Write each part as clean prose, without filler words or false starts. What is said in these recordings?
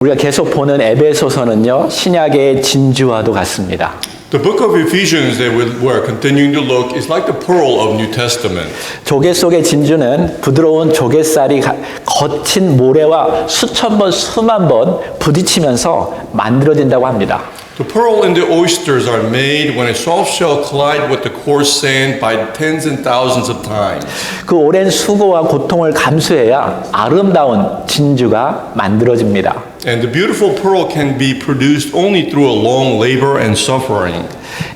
우리가 계속 보는 에베소서는요, 신약의 진주와도 같습니다. The book of Ephesians that we're continuing to look is like the pearl of New Testament. 조개 속의 진주는 부드러운 조개살이 거친 모래와 수천 번, 수만 번 부딪히면서 만들어진다고 합니다. The pearl and the oysters are made when a soft shell collide with the coarse sand by tens and thousands of times. 그 오랜 수고와 고통을 감수해야 아름다운 진주가 만들어집니다. And the beautiful pearl can be produced only through a long labor and suffering.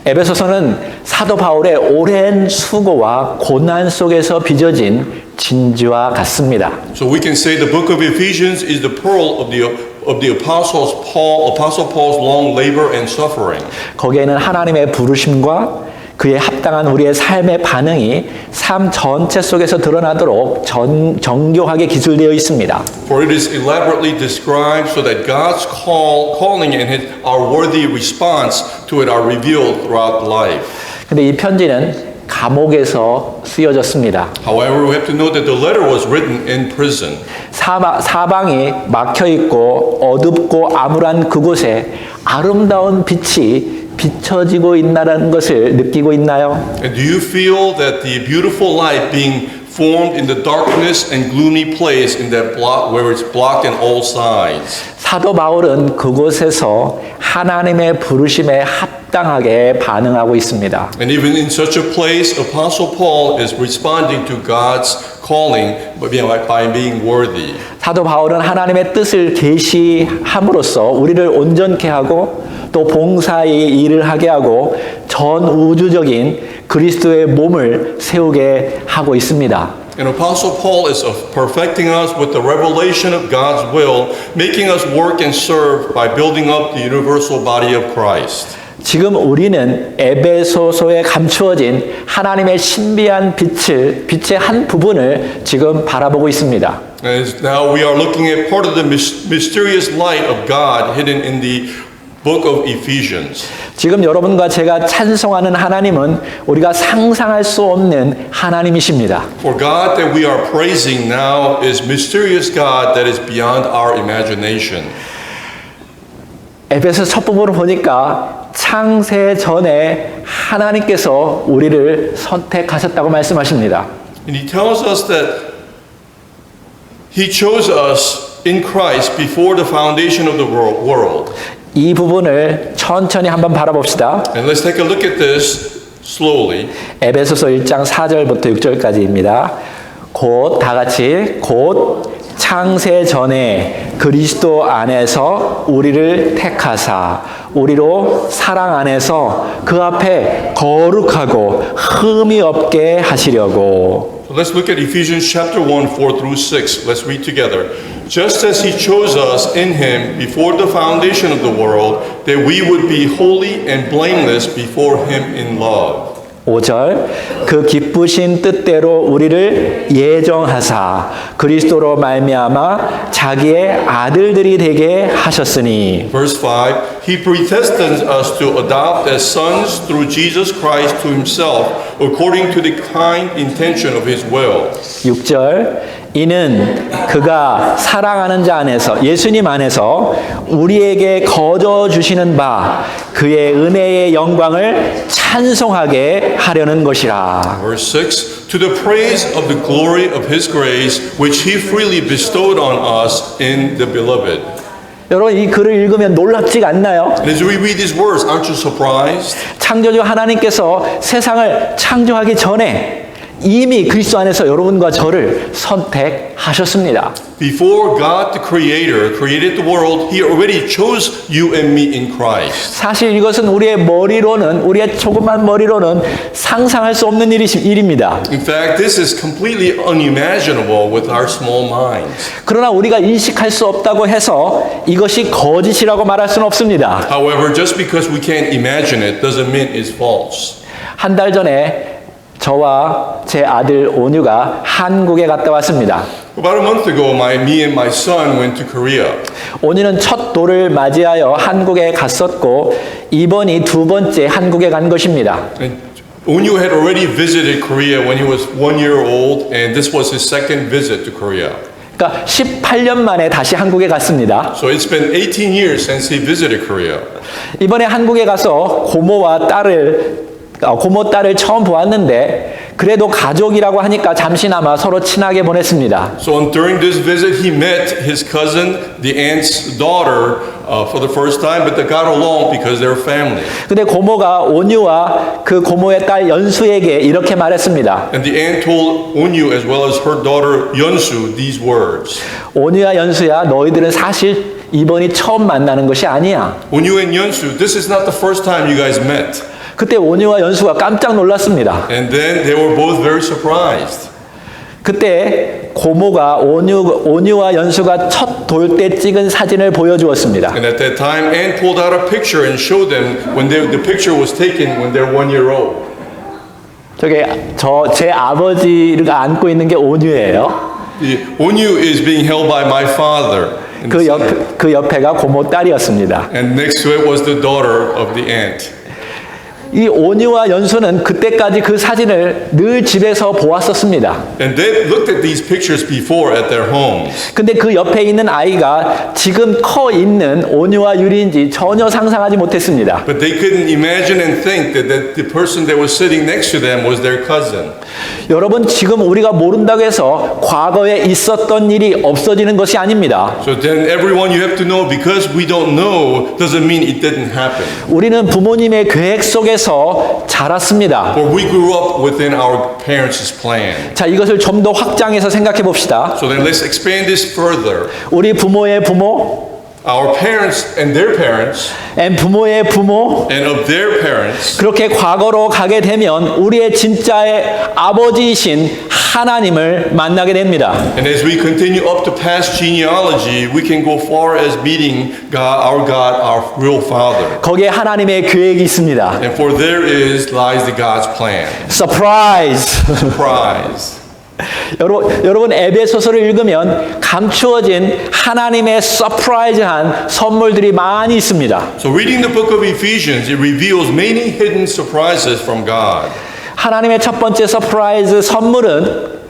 에베소서는 사도 바울의 오랜 수고와 고난 속에서 빚어진 진주와 같습니다. So we can say the book of Ephesians is the pearl of the Apostle Paul's long labor and suffering. 거기에는 하나님의 부르심과 그에 합당한 우리의 삶의 반응이 삶 전체 속에서 드러나도록 정교하게 기술되어 있습니다. For it is elaborately described so that God's calling and our worthy response to it are revealed throughout life. 근데 이 편지는 감옥에서 쓰여졌습니다. However, we have to note that the letter was written in prison. 사방이 막혀 있고 어둡고 암울한 그곳에 아름다운 빛이 비춰지고 있다는 것을 느끼고 있나요? And do you feel that the beautiful light being formed in the darkness and gloomy place in that block where it's blocked on all sides? 사도 바울은 그곳에서 하나님의 부르심에 합당하게 반응하고 있습니다. And even in such a place, Apostle Paul is responding to God's calling by being worthy. 사도 바울은 하나님의 뜻을 계시함으로써 우리를 온전케 하고 또 봉사의 일을 하게 하고 전 우주적인 그리스도의 몸을 세우게 하고 있습니다. And Apostle Paul is perfecting us with the revelation of God's will, making us work and serve by building up the universal body of Christ. 지금 우리는 에베소서에 감추어진 하나님의 신비한 빛의 한 부분을 지금 바라보고 있습니다. And now we are looking at part of the mysterious light of God hidden in the book of Ephesians. 지금 여러분과 제가 찬송하는 하나님은 우리가 상상할 수 없는 하나님이십니다. For God that we are praising now is mysterious God that is beyond our imagination. 에베소 첫 부분을 보니까 창세 전에 하나님께서 우리를 선택하셨다고 말씀하십니다. And he tells us that he chose us in Christ before the foundation of the world. 이 부분을 천천히 한번 바라봅시다. And let's take a look at this slowly. 에베소서 1장 4절부터 6절까지입니다. 곧 창세 전에 그리스도 안에서 우리를 택하사 우리로 사랑 안에서 그 앞에 거룩하고 흠이 없게 하시려고. So let's look at Ephesians chapter 1, 4 through 6. Let's read together. Just as he chose us in him before the foundation of the world, that we would be holy and blameless before him in love. 5절 그 기쁘신 뜻대로 우리를 예정하사 그리스도로 말미암아 자기의 아들들이 되게 하셨으니. Verse 5, he predestined us to adopt as sons through Jesus Christ to himself, according to the kind intention of his will. 6절 이는 그가 사랑하는 자 안에서 예수님 안에서 우리에게 거저 주시는 바 그의 은혜의 영광을 찬송하게 하려는 것이라. Verse 6, to the praise of the glory of his grace, which he freely bestowed on us in the beloved. 여러분 이 글을 읽으면 놀랍지 않나요? And as we read these words, aren't you surprised? 창조주 하나님께서 세상을 창조하기 전에 이미 그리스도 안에서 여러분과 저를 선택하셨습니다. Before God the Creator created the world, He already chose you and me in Christ. 사실 이것은 우리의 조그만 머리로는 상상할 수 없는 일입니다. In fact, this is completely unimaginable with our small minds. 그러나 우리가 인식할 수 없다고 해서 이것이 거짓이라고 말할 수는 없습니다. However, just because we can't imagine it doesn't mean it's false. 한 달 전에 저와 제 아들 온유가 한국에 갔다 왔습니다. About a month ago, me and my son went to Korea. 온유는 첫 돌을 맞이하여 한국에 갔었고 이번이 두 번째 한국에 간 것입니다. And Onyu had already visited Korea when he was 1 year old, and this was his second visit to Korea. 그러니까 18년 만에 다시 한국에 갔습니다. So it's been 18 years since he visited Korea. 이번에 한국에 가서 고모 딸을 처음 보았는데 그래도 가족이라고 하니까 잠시나마 서로 친하게 보냈습니다. So during this visit, he met his cousin, the aunt's daughter, for the first time, but they got along because they're family. 근데 고모가 온유와 그 고모의 딸 연수에게 이렇게 말했습니다. And the aunt told Onyu as well as her daughter Yeonsu these words. 온유야 연수야 너희들은 사실 이번이 처음 만나는 것이 아니야. Onyu and Yeonsu, this is not the first time you guys met. 그때 온유와 연수가 깜짝 놀랐습니다. And then they were both very surprised. 그때 고모가 온유와 연수가 첫 돌 때 찍은 사진을 보여주었습니다. And at that time, Anne pulled out a picture and showed them when the picture was taken when they're 1 year old. 저게 제 아버지가 안고 있는 게 온유예요. Onyu is being held by my father. in the center. 그 옆에가 고모 딸이었습니다. And next to it was the daughter of the aunt. 이 온유와 연수는 그때까지 그 사진을 늘 집에서 보았었습니다. And they looked at these pictures before at their homes. 근데 그 옆에 있는 아이가 지금 커 있는 온유와 유리인지 전혀 상상하지 못했습니다. But they couldn't imagine and think that the person that was sitting next to them was their cousin. 여러분 지금 우리가 모른다고 해서 과거에 있었던 일이 없어지는 것이 아닙니다. So then everyone you have to know because we don't know doesn't mean it didn't happen. 우리는 부모님의 계획 속에서 자랐습니다. Or we grew up within our parents' plan. 자, 이것을 좀 더 확장해서 생각해 봅시다. So then let's expand this further. 우리 부모의 부모, Our parents and their parents 부모의 부모, and of their parents. 그렇게 과거로 가게 되면 우리의 진짜의 아버지이신 하나님을 만나게 됩니다. And as we continue up to past genealogy, we can go far as meeting God, our real Father. 거기에 하나님의 계획이 있습니다. And for there lies the God's plan. 서프라이즈! Surprise. 여러분 에베소서를 읽으면 감추어진 하나님의 서프라이즈한 선물들이 많이 있습니다. So reading the book of Ephesians, it reveals many hidden surprises from God. 하나님의 첫 번째 서프라이즈 선물은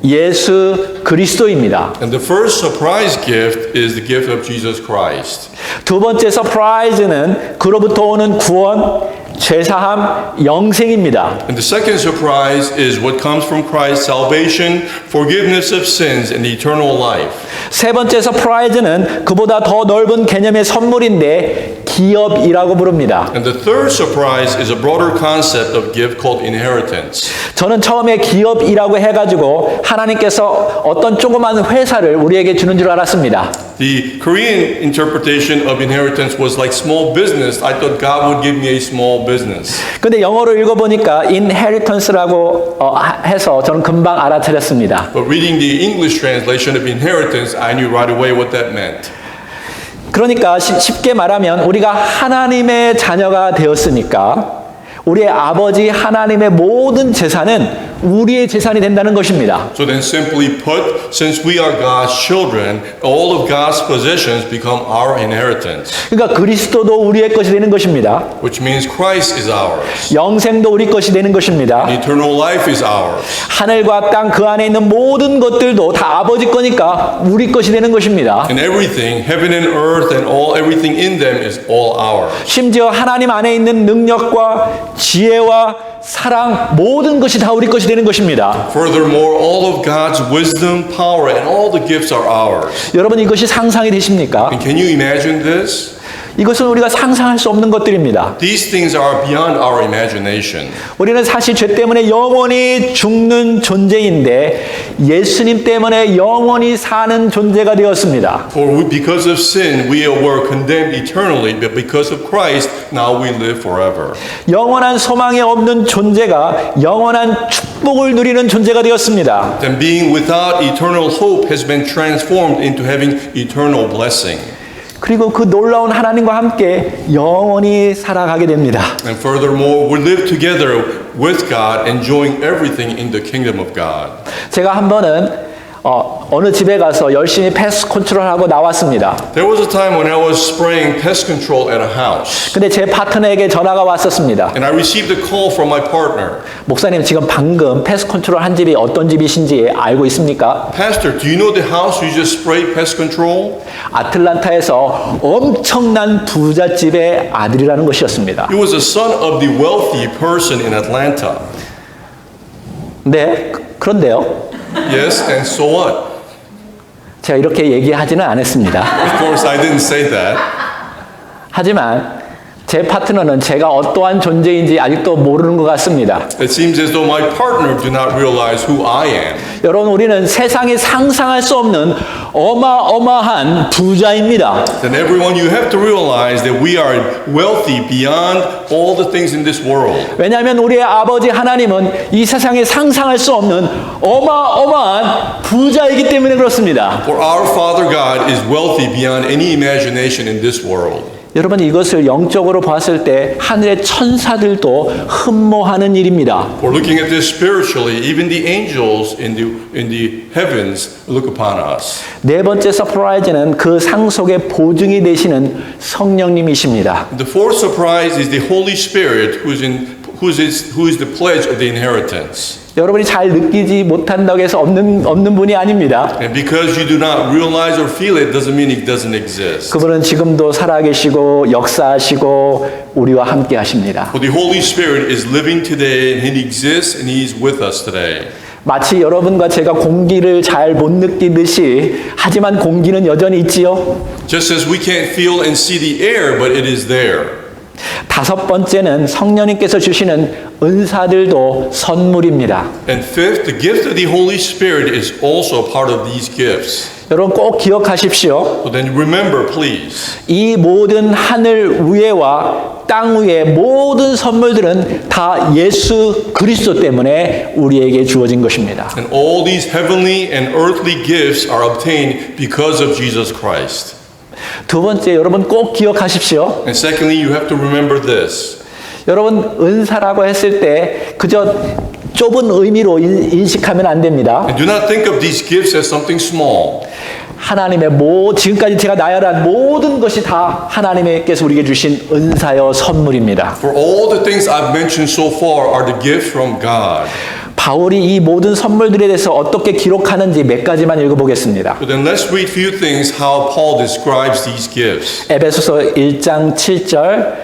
예수 그리스도입니다. And the first surprise gift is the gift of Jesus Christ. 두 번째 서프라이즈는 그로부터 오는 구원, 죄사함, 영생입니다. And the second surprise is what comes from Christ, salvation, forgiveness of sins, and eternal life. 세 번째 서프라이즈는 그보다 더 넓은 개념의 선물인데 기업이라고 부릅니다. And the third surprise is a broader concept of gift called inheritance. 저는 처음에 기업이라고 해가지고 하나님께서 어떤 조그만 회사를 우리에게 주는 줄 알았습니다. The Korean interpretation of inheritance was like small business. I thought God would give me a small business. 근데 영어로 읽어보니까 inheritance라고 해서 저는 금방 알아차렸습니다. But reading the English translation of inheritance, I knew right away what that meant. 그러니까 쉽게 말하면 우리가 하나님의 자녀가 되었으니까 우리의 아버지 하나님의 모든 재산은 우리의 재산이 된다는 것입니다. So then simply put, since we are God's children, all of God's possessions become our inheritance. 그러니까 그리스도도 우리의 것이 되는 것입니다. Which means Christ is ours. 영생도 우리 것이 되는 것입니다. Eternal life is ours. 하늘과 땅 그 안에 있는 모든 것들도 다 아버지 거니까 우리 것이 되는 것입니다. And everything, heaven and earth and everything in them is all ours. 심지어 하나님 안에 있는 능력과 지혜와 사랑 모든 것이 다 우리 것이 되는 것입니다. Furthermore, all of God's wisdom, power, and all the gifts are ours. 여러분 이것이 상상이 되십니까? And can you imagine this? 이것은 우리가 상상할 수 없는 것들입니다. These things are beyond our imagination. 우리는 사실 죄 때문에 영원히 죽는 존재인데 예수님 때문에 영원히 사는 존재가 되었습니다. For because of sin, we were condemned eternally, but because of Christ, now we live forever. 영원한 소망이 없는 존재가 영원한 축복을 누리는 존재가 되었습니다. Then being without eternal hope has been transformed into having eternal blessing. 그리고 그 놀라운 하나님과 함께 영원히 살아가게 됩니다. And furthermore, we live together with God, enjoying everything in the kingdom of God. 제가 한 번은 어느 집에 가서 열심히 패스트 컨트롤하고 나왔습니다. There was a time when I was spraying pest control at a house, 근데 제 파트너에게 전화가 왔었습니다. and I received a call from my partner. 목사님 지금 방금 패스트 컨트롤 한 집이 어떤 집이신지 알고 있습니까? Pastor, do you know the house you just sprayed pest control? 아틀란타에서 엄청난 부잣집의 아들이라는 것이었습니다. He was the son of the wealthy person in Atlanta. 네, 그런데요. Yes, and so what? 제가 이렇게 얘기하지는 않았습니다. Of course, I didn't say that. 하지만 제 파트너는 제가 어떠한 존재인지 아직도 모르는 것 같습니다. It seems as though my partner do not realize who I am. 여러분, 우리는 세상에 상상할 수 없는 어마어마한 부자입니다. Then everyone, you have to realize that we are wealthy beyond all the things in this world. 왜냐하면 우리의 아버지 하나님은 이 세상에 상상할 수 없는 어마어마한 부자이기 때문에 그렇습니다. For our Father God is wealthy beyond any imagination in this world. 여러분, 이것을 영적으로 봤을 때 하늘의 천사들도 흠모하는 일입니다. For looking at this spiritually, even the angels in the heavens look upon us. 네 번째 서프라이즈는 그 상속의 보증이 되시는 성령님이십니다. The fourth surprise is the Holy Spirit who is the pledge of the inheritance. 여러분이 잘 느끼지 못한다고 해서 없는 분이 아닙니다. And because you do not realize or feel it doesn't mean it doesn't exist. 그분은 지금도 살아계시고 역사하시고 우리와 함께 하십니다. For the Holy Spirit is living today and He exists and He is with us today. 마치 여러분과 제가 공기를 잘 못 느끼듯이 하지만 공기는 여전히 있지요. Just as we can't feel and see the air, but it is there. 다섯 번째는 성령님께서 주시는 은사들도 선물입니다. And fifth, the gift of the Holy Spirit is also part of these gifts. 여러분 꼭 기억하십시오. So then remember, please, 이 모든 하늘 위에와 땅 위의 모든 선물들은 다 예수 그리스도 때문에 우리에게 주어진 것입니다. and all these heavenly and earthly gifts are obtained because of Jesus Christ. 두 번째, 여러분 꼭 기억하십시오. And secondly, you have to remember this. 여러분, 은사라고 했을 때 그저 좁은 의미로 인식하면 안 됩니다. And do not think of these gifts as something small. 하나님의 지금까지 제가 나열한 모든 것이 다 하나님께서 우리에게 주신 은사여 선물입니다. For all the things I've mentioned so far are the gifts from God. 바울이 이 모든 선물들에 대해서 어떻게 기록하는지 몇 가지만 읽어보겠습니다. So then let's read few things how Paul describes these gifts. 에베소서 1장 7절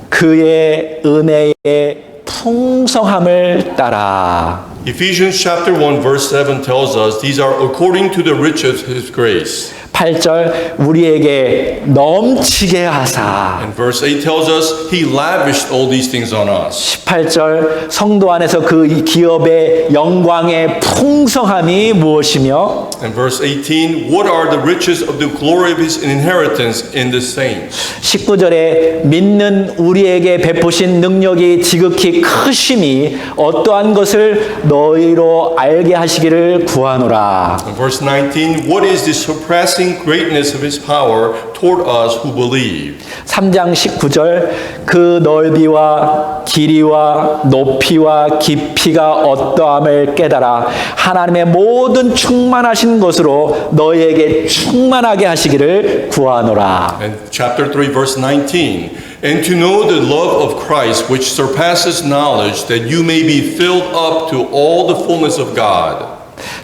그의 은혜의 풍성함을 따라. Ephesians chapter 1 verse 7 tells us these are according to the riches of His grace. 8절 우리에게 넘치게 하사. And verse 8 tells us He lavished all these things on us. 18절 성도 안에서 그 기업의 영광의 풍성함이 무엇이며. And verse 18, what are the riches of the glory of His inheritance in the saints? 19절에 믿는 우리에게 베푸신 능력이 지극히 크심이 어떠한 것을 너희로 알게 하시기를 구하노라. And verse 19, what is the surpassing greatness of His power toward us who believe? 3장 19절 그 넓이와 길이와 높이와 깊이가 어떠함을 깨달아 하나님의 모든 충만하신 것으로 너희에게 충만하게 하시기를 구하노라. And chapter 3 verse 19, and to know the love of Christ which surpasses knowledge, that you may be filled up to all the fullness of God.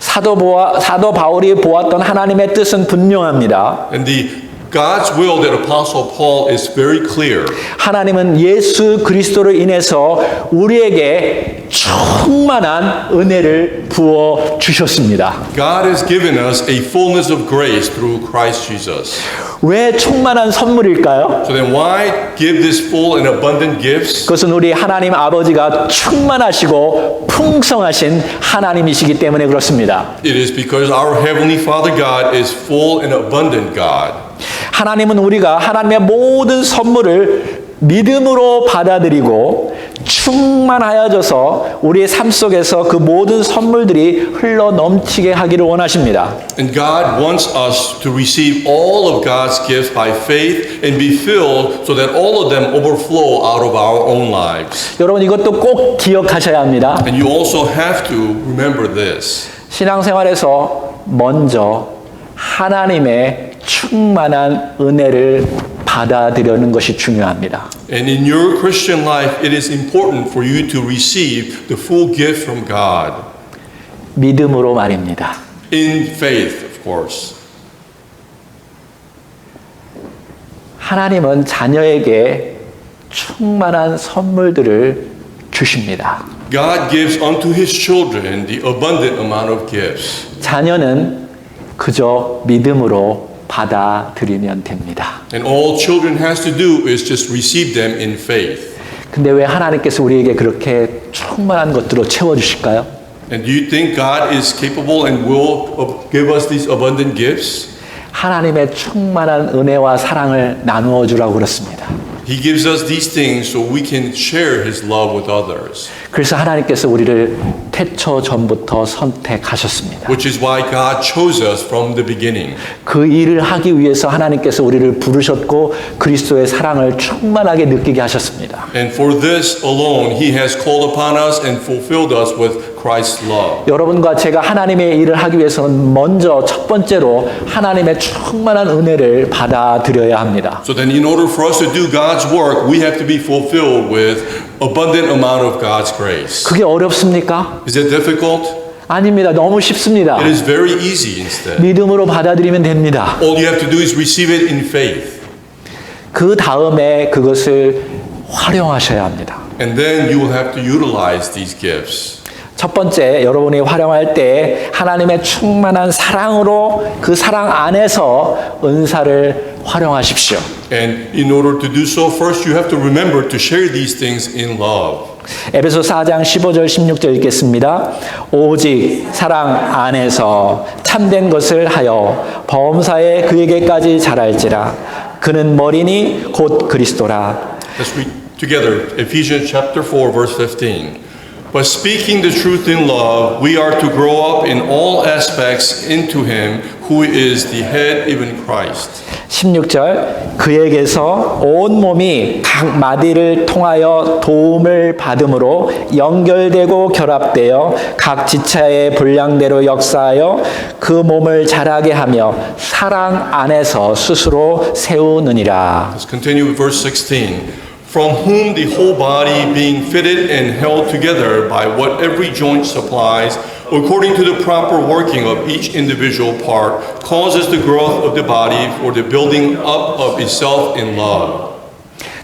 사도 바울이 보았던 하나님의 뜻은 분명합니다. And the God's will that Apostle Paul is very clear. 하나님은 예수 그리스도로 인해서 우리에게 충만한 은혜를 부어 주셨습니다. God has given us a fullness of grace through Christ Jesus. 왜 충만한 선물일까요? So then why give this full and abundant gifts? 그것은 우리 하나님 아버지가 충만하시고 풍성하신 하나님이시기 때문에 그렇습니다. It is because our Heavenly Father God is full and abundant God. 하나님은 우리가 하나님의 모든 선물을 믿음으로 받아들이고 충만하여져서 우리의 삶 속에서 그 모든 선물들이 흘러 넘치게 하기를 원하십니다. And God wants us to receive all of God's gifts by faith and be filled so that all of them overflow out of our own lives. 여러분 이것도 꼭 기억하셔야 합니다. And you also have to remember this. 신앙생활에서 먼저 하나님의 충만한 은혜를 받아들이는 것이 중요합니다. And in your Christian life, it is important for you to receive the full gift from God. 믿음으로 말입니다. In faith, of course. 하나님은 자녀에게 충만한 선물들을 주십니다. God gives unto his children the abundant amount of gifts. 자녀는 그저 믿음으로 받아들이면 됩니다. And all children has to do is just receive them in faith. 근데 왜 하나님께서 우리에게 그렇게 충만한 것들로 채워주실까요? And do you think God is capable and will give us these abundant gifts? 하나님의 충만한 은혜와 사랑을 나누어 주라고 그렇습니다. He gives us these things so we can share his love with others. 그래서 하나님께서 우리를 태초 전부터 선택하셨습니다. Which is why God chose us from the beginning. 그 일을 하기 위해서 하나님께서 우리를 부르셨고 그리스도의 사랑을 충만하게 느끼게 하셨습니다. And for this alone, he has called upon us and fulfilled us with Christ's love. 여러분과 제가 하나님의 일을 하기 위해서는 먼저 첫 번째로 하나님의 충만한 은혜를 받아들여야 합니다. So then in order for us to do God's work, we have to be fulfilled with abundant amount of God's grace. 그게 어렵습니까? Is it difficult? 아닙니다. 너무 쉽습니다. It is very easy instead. 믿음으로 받아들이면 됩니다. All you have to do is receive it in faith. 그 다음에 그것을 활용하셔야 합니다. And then you will have to utilize these gifts. 첫 번째, 여러분이 활용할 때 하나님의 충만한 사랑으로 그 사랑 안에서 은사를 활용하십시오. And in order to do so, first you have to remember to share these things in love. 에베소 4장 15절 16절 읽겠습니다. 오직 사랑 안에서 참된 것을 하여 범사에 그에게까지 자랄지라. 그는 머리니 곧 그리스도라. Let's read together Ephesians chapter 4 verse 15. But speaking the truth in love, we are to grow up in all aspects into him who is the head, even Christ. 16절 그에게서 온 몸이 각 마디를 통하여 도움을 받음으로 연결되고 결합되어 각 지체의 분량대로 역사하여 그 몸을 자라게 하며 사랑 안에서 스스로 세우느니라. Let's continue with verse 16. From whom the whole body being fitted and held together by what every joint supplies, according to the proper working of each individual part, causes the growth of the body for the building up of itself in love.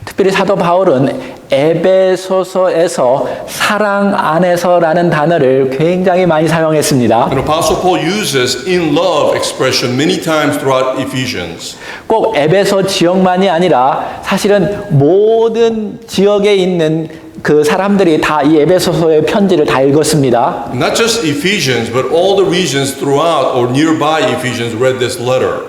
특별히 사도 바울은 에베소서에서 사랑 안에서라는 단어를 굉장히 많이 사용했습니다. And Apostle Paul uses in love expression many times throughout Ephesians. 꼭 에베소 지역만이 아니라 사실은 모든 지역에 있는 그 사람들이 다 이 에베소서의 편지를 다 읽었습니다. Not just Ephesians, but all the regions throughout or nearby Ephesians read this letter.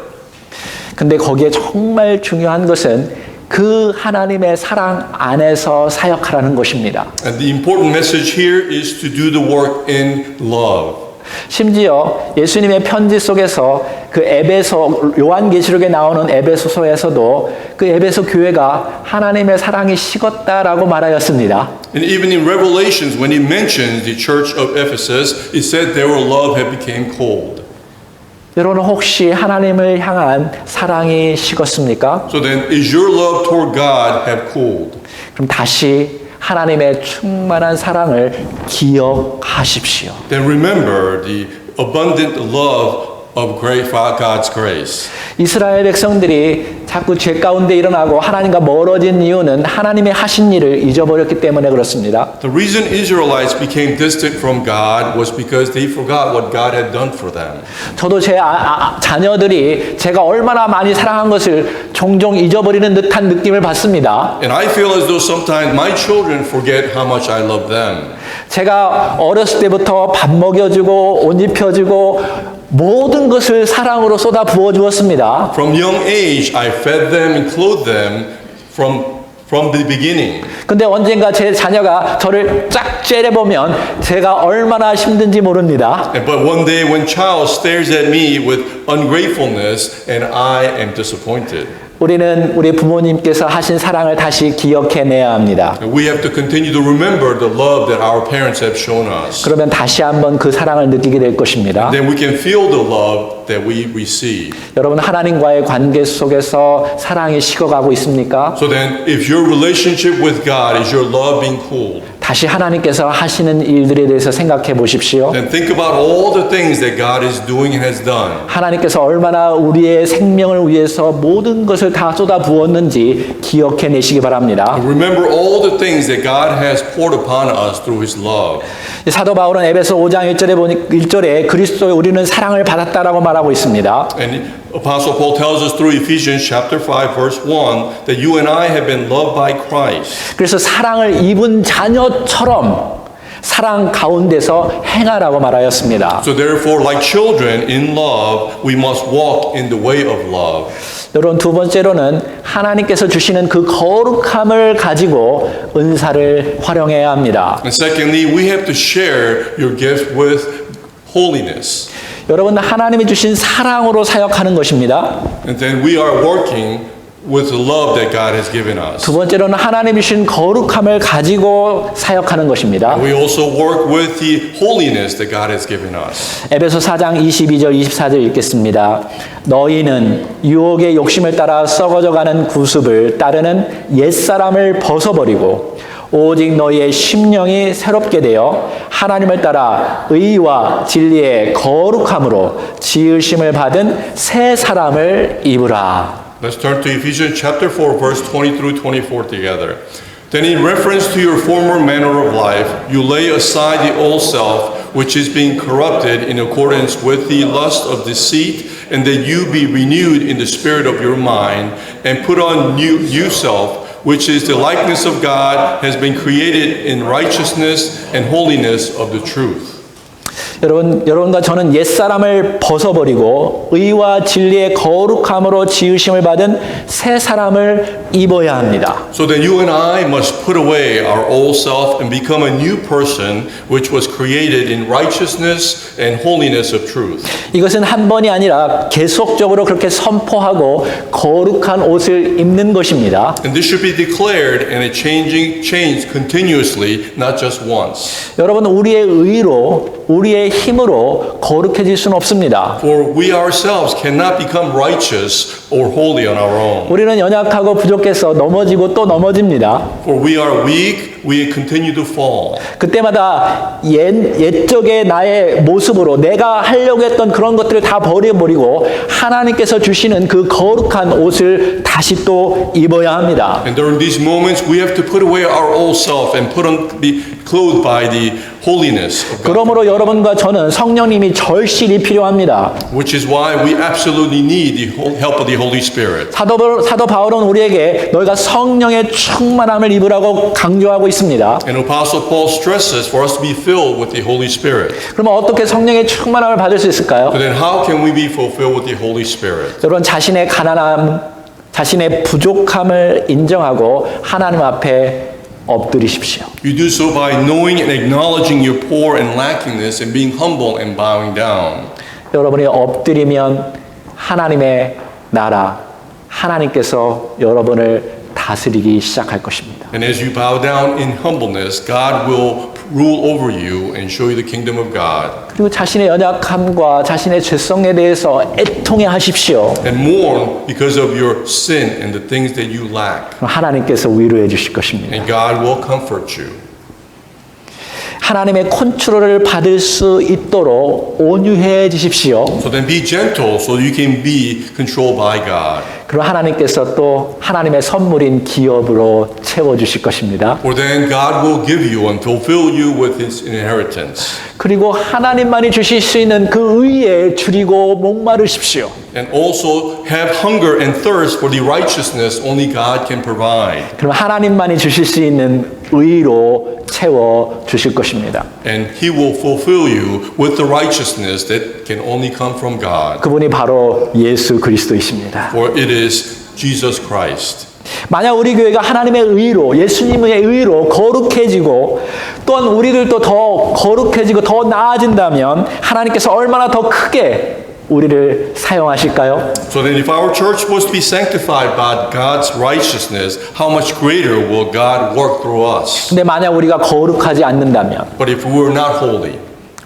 근데 거기에 정말 중요한 것은 그 하나님의 사랑 안에서 사역하라는 것입니다. And the important message here is to do the work in love. 심지어 예수님의 편지 속에서 그 에베소 요한계시록에 나오는 에베소서에서도 그 에베소 교회가 하나님의 사랑이 식었다라고 말하였습니다. And even in Revelations, when he mentions the church of Ephesus, it said their love had become cold. 여러분 혹시 하나님을 향한 사랑이 식었습니까? So then, is your love toward God have cooled? 그럼 다시 하나님의 충만한 사랑을 기억하십시오. Then remember the abundant love of God's grace. 이스라엘 백성들이 자꾸 죄 가운데 일어나고 하나님과 멀어진 이유는 하나님의 하신 일을 잊어버렸기 때문에 그렇습니다. The reason Israelites became distant from God was because they forgot what God had done for them. 저도 제 자녀들이 제가 얼마나 많이 사랑한 것을 종종 잊어버리는 듯한 느낌을 받습니다. And I feel as though sometimes my children forget how much I love them. 제가 어렸을 때부터 밥 먹여주고 옷 입혀주고 모든 것을 사랑으로 쏟아 부어 주었습니다. From young age, I fed them and clothed them from the beginning. 근데 언젠가 제 자녀가 저를 쫙 째려보면 제가 얼마나 힘든지 모릅니다. But one day when child stares at me with ungratefulness and I am disappointed. 우리는 우리 부모님께서 하신 사랑을 다시 기억해내야 합니다. And we have to continue to remember the love that our parents have shown us. 그러면 다시 한번 그 사랑을 느끼게 될 것입니다. Then we can feel the love that we receive. 여러분 하나님과의 관계 속에서 사랑이 식어가고 있습니까? So then, if your relationship with God is your love being cooled, 다시 하나님께서 하시는 일들에 대해서 생각해 보십시오. then think about all the things that God is doing and has done. 하나님께서 얼마나 우리의 생명을 위해서 모든 것을 다 쏟아 부었는지 기억해 내시기 바랍니다. Remember all the things that God has poured upon us through His love. 사도 바울은 에베소 5장 1절에 그리스도에 우리는 사랑을 받았다라고 말하고 있습니다. And Apostle Paul tells us through Ephesians chapter 5 verse 1 that you and I have been loved by Christ. 그래서 사랑을 입은 자녀처럼 사랑 가운데서 행하라고 말하였습니다. So therefore, like children in love, we must walk in the way of love. 여러분 두 번째로는 하나님께서 주시는 그 거룩함을 가지고 은사를 활용해야 합니다. And secondly, we have to share your gift with holiness. 여러분 하나님이 주신 사랑으로 사역하는 것입니다. And then we are working with the love that God has given us. 두 번째로는 하나님이 주신 거룩함을 가지고 사역하는 것입니다. We also work with the holiness that God has given us. 에베소 4장 22절 24절 읽겠습니다. 너희는 유혹의 욕심을 따라 썩어져가는 구습을 따르는 옛사람을 벗어버리고 오직 너희의 심령이 새롭게 되어 하나님을 따라 의와 진리의 거룩함으로 지으심을 받은 새 사람을 입으라. Let's turn to Ephesians chapter 4 verse 20 through 24 together. Then in reference to your former manner of life, you lay aside the old self, which is being corrupted in accordance with the lust of deceit, and that you be renewed in the spirit of your mind, and put on new self, which is the likeness of God, has been created in righteousness and holiness of the truth. 여러분과 저는 옛사람을 벗어버리고 의와 진리의 거룩함으로 지으심을 받은 새 사람을 입어야 합니다. So then you and I must put away our old self and become a new person which was created in righteousness and holiness of truth. 이것은 한 번이 아니라 계속적으로 그렇게 선포하고 거룩한 옷을 입는 것입니다. And this should be declared and changed continuously, not just once. 여러분 우리의 의로 우리의 힘으로 거룩해질 수는 없습니다. For we ourselves cannot become righteous or holy on our own. 우리는 연약하고 부족해서 넘어지고 또 넘어집니다. For we are weak, we continue to fall. 그때마다 옛적의 나의 모습으로 내가 하려고 했던 그런 것들을 다 버려버리고 하나님께서 주시는 그 거룩한 옷을 다시 또 입어야 합니다. And during these moments, we have to put away our old self and be clothed by the holiness of God. 그러므로 여러분과 저는 성령님이 절실히 필요합니다. Which is why we absolutely need the help of the Holy Spirit. 사도 바울은 우리에게 너희가 성령의 충만함을 입으라고 강조하고 있습니다. And Apostle Paul stresses for us to be filled with the Holy Spirit. 그러면 어떻게 성령의 충만함을 받을 수 있을까요? So then how can we be fulfilled with the Holy Spirit? 여러분 자신의 가난함, 자신의 부족함을 인정하고 하나님 앞에 엎드리십시오. You do so by knowing and acknowledging your poor and lackingness and being humble and bowing down. 여러분이 엎드리면 하나님의 나라, 하나님께서 여러분을 다스리기 시작할 것입니다. And as you bow down in humbleness, God will rule over you and show you the kingdom of God. 그리고 자신의 연약함과 자신의 죄성에 대해서 애통해 하십시오. And mourn because of your sin and the things that you lack. 그럼 하나님께서 위로해 주실 것입니다. And God will comfort you. 하나님의 컨트롤을 받을 수 있도록 온유해지십시오. So then be gentle so you can be controlled by God. 그럼 하나님께서 또 하나님의 선물인 기업으로 채워주실 것입니다. For then God will give you and fulfill you with His inheritance. 그리고 하나님만이 주실 수 있는 그 의에 줄이고 목마르십시오. And also have hunger and thirst for the righteousness only God can provide. 그럼 하나님만이 주실 수 있는 의로 채워 주실 것입니다. And He will fulfill you with the righteousness that can only come from God. 그분이 바로 예수 그리스도이십니다. For it is Jesus Christ. 만약 우리 교회가 하나님의 의로, 예수님의 의로 거룩해지고 또한 우리들도 더 거룩해지고 더 나아진다면 하나님께서 얼마나 더 크게 우리를 사용하실까요? So then if our church was to be sanctified by God's righteousness, how much greater will God work through us? 근데 만약 우리가 거룩하지 않는다면 But if we're not holy,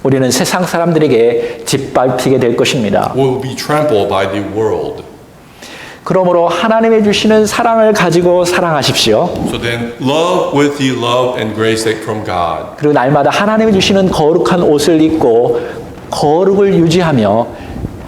우리는 세상 사람들에게 짓밟히게 될 것입니다. we will be trampled by the world. 그러므로 하나님의 주시는 사랑을 가지고 사랑하십시오. So then love with the love and grace that from God. 그리고 날마다 하나님이 주시는 거룩한 옷을 입고 거룩을 유지하며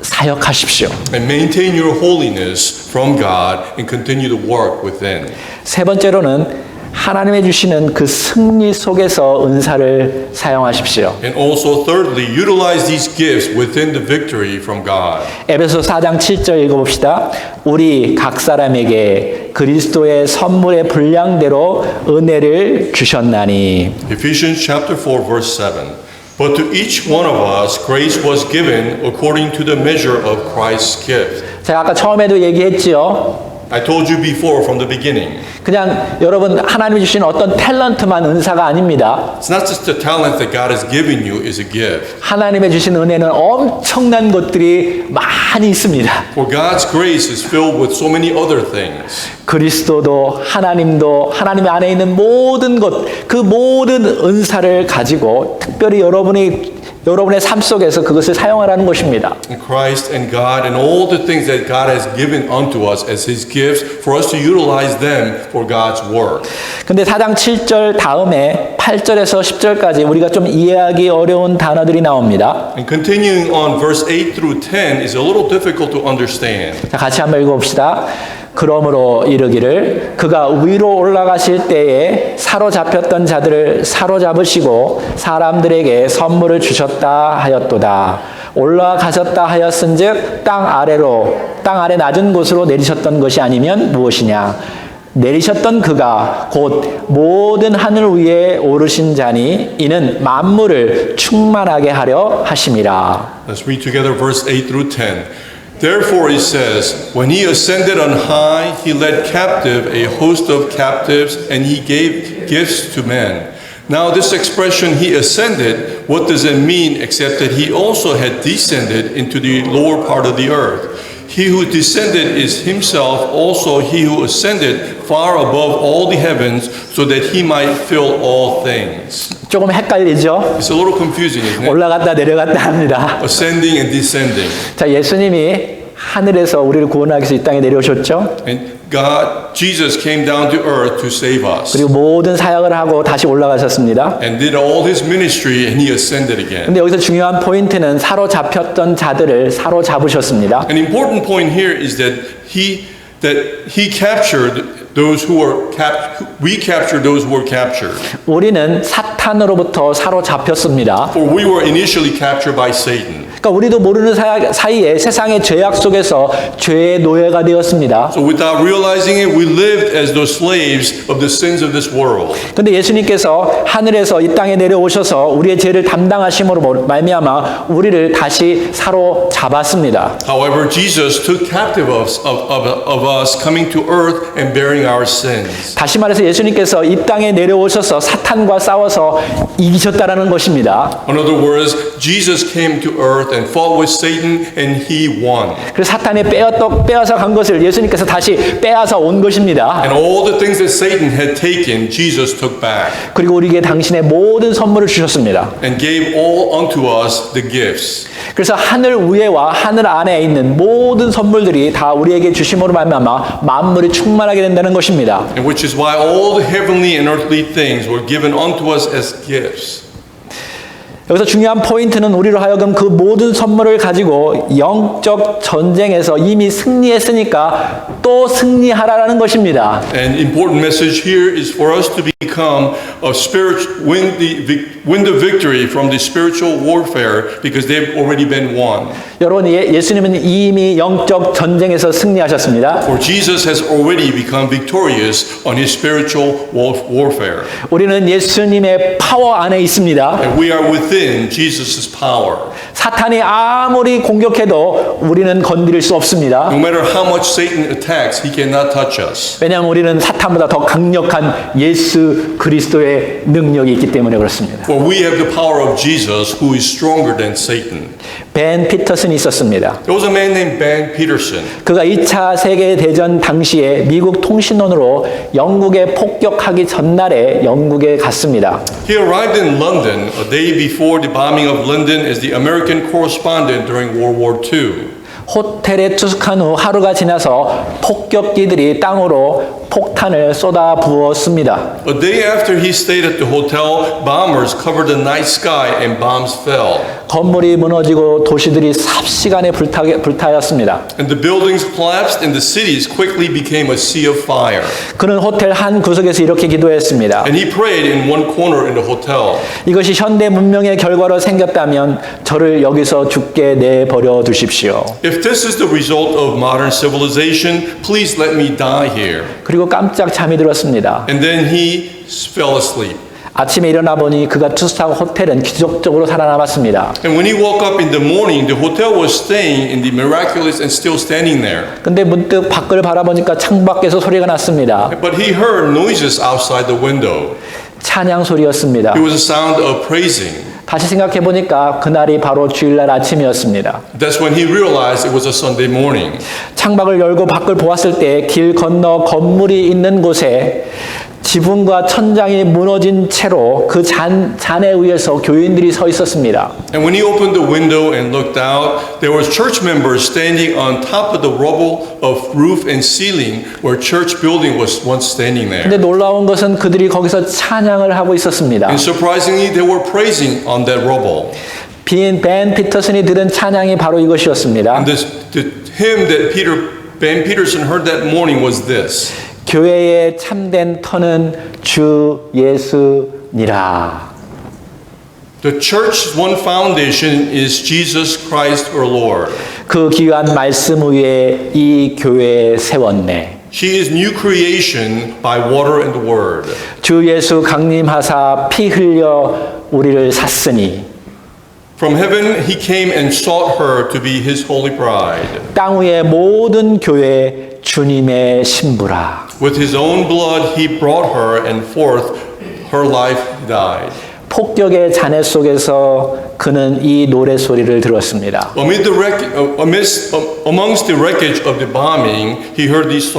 사역하십시오. And maintain your holiness from God and continue to work within. 세 번째로는 하나님의 주시는 그 승리 속에서 은사를 사용하십시오. And also thirdly, utilize these gifts within the victory from God. 에베소 4장 7절 읽어봅시다. 우리 각 사람에게 그리스도의 선물의 분량대로 은혜를 주셨나니. Ephesians chapter 4 verse 7. But to each one of us grace was given according to the measure of Christ's gift. 제가 아까 처음에도 얘기했지요. I told you before from the beginning. 그냥 여러분 하나님이 주신 어떤 탤런트만 은사가 아닙니다. It's not just the talent that God has given you is a gift. 하나님의 주신 은혜는 엄청난 것들이 많이 있습니다. For God's grace is filled with so many other things. 그리스도도 하나님도 하나님 안에 있는 모든 것, 그 모든 은사를 가지고 특별히 여러분의 삶 속에서 그것을 사용하라는 것입니다. And Christ and God and all the things that God has given unto us as His gifts for us to utilize them for God's work. 근데 4장 7절 다음에 8절에서 10절까지 우리가 좀 이해하기 어려운 단어들이 나옵니다. And continuing on verse 8 through 10 is a little difficult to understand. 자, 같이 한번 읽어봅시다. 그러므로 이르기를 그가 위로 올라가실 때에 사로잡혔던 자들을 사로잡으시고 사람들에게 선물을 주셨다 하였도다. 올라가셨다 하였은즉 땅 아래 낮은 곳으로 내리셨던 것이 아니면 무엇이냐. 내리셨던 그가 곧 모든 하늘 위에 오르신 자니 이는 만물을 충만하게 하려 하심이라. Let's read together verse 8 through 10. Therefore it says, when he ascended on high, he led captive a host of captives, and he gave gifts to men. Now this expression, he ascended, what does it mean except that he also had descended into the lower part of the earth? He who descended is himself also he who ascended far above all the heavens, so that he might fill all things. 조금 헷갈리죠? It's a little confusing, isn't it? 올라갔다 내려갔다 합니다. Ascending and descending. 자, 예수님이 하늘에서 우리를 구원하기 위해서 이 땅에 내려오셨죠? And Jesus came down to earth to save us. 그리고 모든 사역을 하고 다시 올라가셨습니다. And did all his ministry and he ascended again. 근데 여기서 중요한 포인트는 사로잡혔던 자들을 사로잡으셨습니다. An important point here is that he captured those who were we captured those who were captured. 우리는 사탄으로부터 사로잡혔습니다. For we were initially captured by Satan. 그러니까 우리도 모르는 사이에 세상의 죄악 속에서 죄의 노예가 되었습니다. So without realizing it, we lived as the slaves of the sins of this world. 근데 예수님께서 하늘에서 이 땅에 내려오셔서 우리의 죄를 담당하심으로 말미암아 우리를 다시 사로잡았습니다. However, Jesus took captive of us coming to earth and bearing our sins. 다시 말해서 예수님께서 이 땅에 내려오셔서 사탄과 싸워서 이기셨다라는 것입니다. In other words, Jesus came to earth and fought with Satan and he won. 그래서 사탄이 빼앗아 간 것을 예수님께서 다시 빼앗아 온 것입니다. And all the things that Satan had taken, Jesus took back. 그리고 우리에게 당신의 모든 선물을 주셨습니다. And gave all unto us the gifts. 그래서 하늘 위에와 하늘 안에 있는 모든 선물들이 다 우리에게 주심으로 말미암아 만물이 충만하게 된다는 것입니다. And which is why all the heavenly and earthly things were given unto us as gifts. 여기서 중요한 포인트는 우리로 하여금 그 모든 선물을 가지고 영적 전쟁에서 이미 승리했으니까 또 승리하라라는 것입니다. An important message here is for us to become a win the victory from the spiritual warfare because they've already been won. 여러분, 예수님은 이미 영적 전쟁에서 승리하셨습니다. For Jesus has already become victorious on his spiritual warfare. 우리는 예수님의 파워 안에 있습니다. And we are within Jesus' power. 사탄이 아무리 공격해도 우리는 건드릴 수 없습니다. No matter how much Satan attacks, he cannot touch us. 왜냐하면 우리는 사탄보다 더 강력한 예수 그리스도의 능력이 있기 때문에 그렇습니다. For we have the power of Jesus who is stronger than Satan. 벤 피터슨이 있었습니다. There was a man named Ben Peterson. 그가 2차 세계대전 당시에 미국 통신원으로 영국에 폭격하기 전날에 영국에 갔습니다. He arrived in London a day before the bombing of London as the American correspondent during World War II. 호텔에 투숙한 후 하루가 지나서 폭격기들이 땅으로 폭탄을 쏟아 부었습니다. A day after he stayed at the hotel, bombers covered the night sky and bombs fell. 건물이 무너지고 도시들이 삽시간에 불타였습니다. And the buildings collapsed and the cities quickly became a sea of fire. 그는 호텔 한 구석에서 이렇게 기도했습니다. And he prayed in one corner in the hotel. 이것이 현대 문명의 결과로 생겼다면 저를 여기서 죽게 내버려 두십시오. If this is the result of modern civilization, please let me die here. 그리고 깜짝 잠이 들었습니다. And then he fell asleep. 아침에 일어나 보니 그가 투숙한 호텔은 기적적으로 살아남았습니다. And when he woke up in the morning, the hotel was staying in the miraculous and still standing there. 근데 문득 밖을 바라보니까 창밖에서 소리가 났습니다. But he heard noises outside the window. 찬양 소리였습니다. It was a sound of praising. 다시 생각해 보니까 그날이 바로 주일날 아침이었습니다. That's when he realized it was a Sunday morning. 창밖을 열고 밖을 보았을 때 길 건너 건물이 있는 곳에 지붕과 천장이 무너진 채로 그 잔해 위에서 교인들이 서 있었습니다. And when he opened the window and looked out, there was church members standing on top of the rubble of roof and ceiling where church building was once standing there. 근데 놀라운 것은 그들이 거기서 찬양을 하고 있었습니다. And surprisingly, they were praising on that rubble. 벤 피터슨이 들은 찬양이 바로 이것이었습니다. And the hymn that Ben Peterson heard that morning was this. 교회의 참된 터는 주 예수니라. The church's one foundation is Jesus Christ our Lord. 그 귀한 말씀 위에 이 교회 세웠네. She is new creation by water and the word. 주 예수 강림하사 피 흘려 우리를 샀으니 From heaven he came and sought her to be his holy bride. 땅 위의 모든 교회 주님의 신부라. With his own blood he brought her and forth her life died. 폭격의 잔해 속에서 그는 이 노래 소리를 들었습니다. Amongst the wreckage of the bombing, he heard this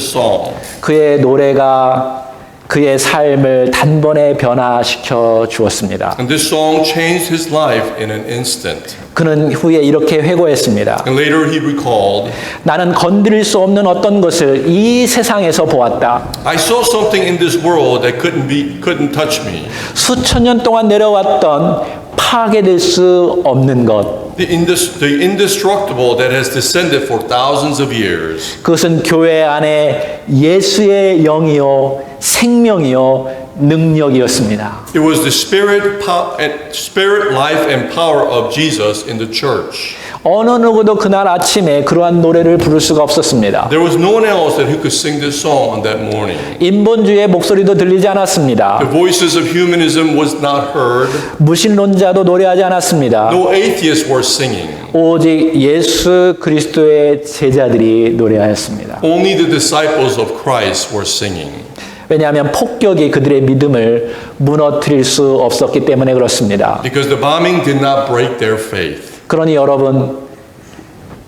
song. 그의 노래가 그의 삶을 단번에 변화시켜 주었습니다. And this song changed his life in an instant. 그는 후에 이렇게 회고했습니다. And later he recalled, 나는 건드릴 수 없는 어떤 것을 이 세상에서 보았다. I saw something in this world that couldn't touch me. 수천 년 동안 내려왔던 파괴될 수 없는 것. The indestructible that has descended for thousands of years. 그것은 교회 안에 예수의 영이요 생명이요 능력이었습니다. It was the spirit, life, and power of Jesus in the church. 어느 누구도 그날 아침에 그러한 노래를 부를 수가 없었습니다. There was no one else that who could sing this song on that morning. 인본주의의 목소리도 들리지 않았습니다. The voices of humanism was not heard. 무신론자도 노래하지 않았습니다. No atheists were singing. 오직 예수 그리스도의 제자들이 노래하였습니다. Only the disciples of Christ were singing. 왜냐하면 폭격이 그들의 믿음을 무너뜨릴 수 없었기 때문에 그렇습니다. Because the bombing did not break their faith. 그러니 여러분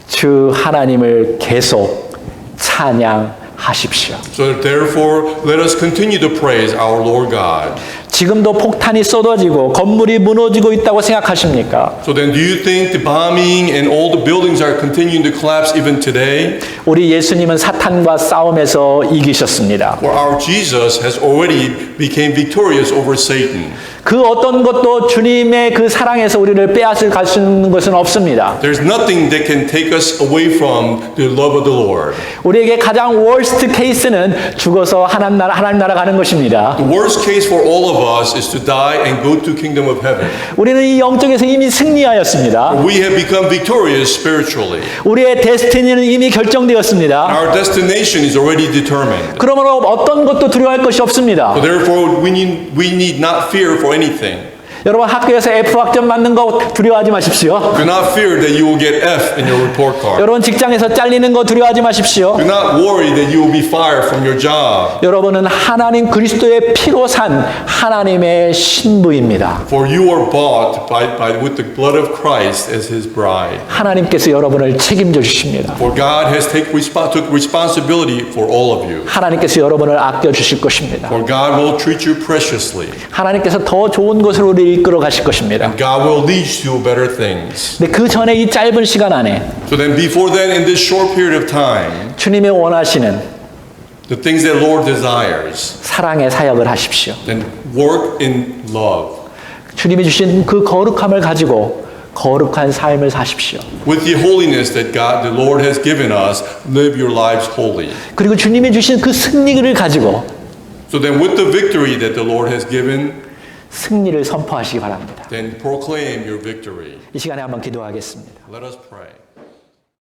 주 하나님을 계속 찬양하십시오. So therefore, let us continue to praise our Lord God. 지금도 폭탄이 쏟아지고 건물이 무너지고 있다고 생각하십니까? So then do you think the bombing and all the buildings are continuing to collapse even today? 우리 예수님은 사탄과 싸움에서 이기셨습니다. For our Jesus has already became victorious over Satan. 그 어떤 것도 주님의 그 사랑에서 우리를 빼앗을 수 있는 것은 없습니다. There's nothing that can take us away from the love of the Lord. 우리에게 가장 worst case는 죽어서 하나님 나라 가는 것입니다. The worst case for all of us is to die and go to kingdom of heaven. 우리는 이 영적에서 이미 승리하였습니다. We have become victorious spiritually. 우리의 데스티니는 이미 결정되었습니다. Our destination is already determined. 그러므로 어떤 것도 두려워할 것이 없습니다. So therefore, we need not fear for anything. 여러분 학교에서 F 학점 맞는 거 두려워하지 마십시오. Do not fear that you will get F in your report card. 여러분 직장에서 잘리는 거 두려워하지 마십시오. Do not worry that you will be fired from your job. 여러분은 하나님 그리스도의 피로 산 하나님의 신부입니다. For you are bought with the blood of Christ as his bride. 하나님께서 여러분을 책임져 주십니다. For God has took responsibility for all of you. 하나님께서 여러분을 아껴 주실 것입니다. For God will treat you preciously. 하나님께서 더 좋은 곳으로 우리를 이끌어 가실 것입니다. God will lead you to better things. 근데 그 전에 이 짧은 시간 안에 So then before then, in this short period of time, 주님이 원하시는 the things that Lord desires, 사랑의 사역을 하십시오. then work in love. 주님이 주신 그 거룩함을 가지고 거룩한 삶을 사십시오. With the holiness that the Lord has given us, live your lives holy. 그리고 주님이 주신 그 승리를 가지고 So then with the victory that the Lord has given, 승리를 선포하시기 바랍니다. then proclaim your victory. 이 시간에 한번 기도하겠습니다. Let us pray.